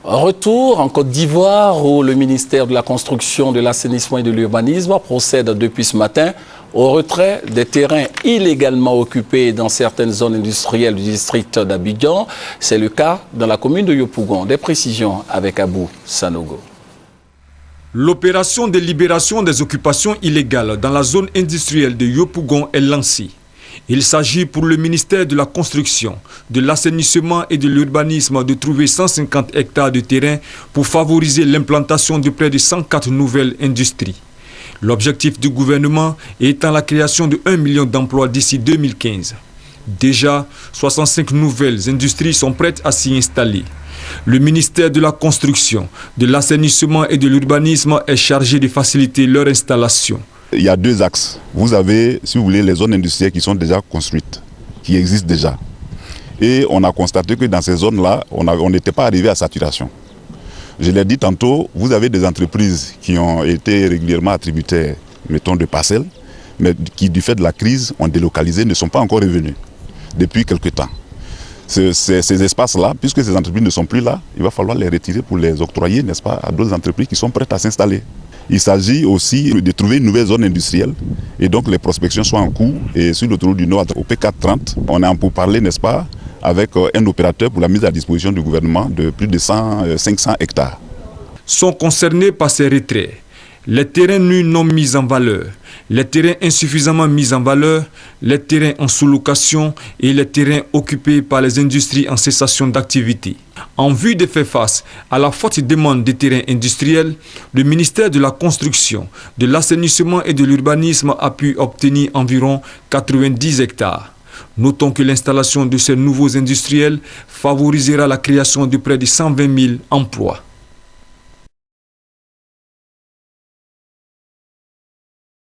Retour en Côte d'Ivoire où le ministère de la Construction, de l'Assainissement et de l'Urbanisme procède depuis ce matin au retrait des terrains illégalement occupés dans certaines zones industrielles du district d'Abidjan. C'est le cas dans la commune de Yopougon. Des précisions avec Abou Sanogo. L'opération de libération des occupations illégales dans la zone industrielle de Yopougon est lancée. Il s'agit pour le ministère de la Construction, de l'Assainissement et de l'Urbanisme de trouver 150 hectares de terrain pour favoriser l'implantation de près de 104 nouvelles industries. L'objectif du gouvernement étant la création de 1 million d'emplois d'ici 2015. Déjà, 65 nouvelles industries sont prêtes à s'y installer. Le ministère de la Construction, de l'Assainissement et de l'Urbanisme est chargé de faciliter leur installation. Il y a deux axes. Vous avez, si vous voulez, les zones industrielles qui sont déjà construites, qui existent déjà. Et on a constaté que dans ces zones-là, on n'était pas arrivé à saturation. Je l'ai dit tantôt, vous avez des entreprises qui ont été régulièrement attributaires, mettons, de parcelles, mais qui, du fait de la crise, ont délocalisé, ne sont pas encore revenus depuis quelque temps. Ces espaces-là, puisque ces entreprises ne sont plus là, il va falloir les retirer pour les octroyer, n'est-ce pas, à d'autres entreprises qui sont prêtes à s'installer. Il s'agit aussi de trouver une nouvelle zone industrielle et donc les prospections sont en cours. Et sur l'autoroute du Nord, au P430, on est en pourparlers, n'est-ce pas, avec un opérateur pour la mise à disposition du gouvernement de plus de 500 hectares. Sont concernés par ces retraits les terrains nus non mis en valeur, les terrains insuffisamment mis en valeur, les terrains en sous-location et les terrains occupés par les industries en cessation d'activité. En vue de faire face à la forte demande des terrains industriels, le ministère de la Construction, de l'Assainissement et de l'Urbanisme a pu obtenir environ 90 hectares. Notons que l'installation de ces nouveaux industriels favorisera la création de près de 120 000 emplois.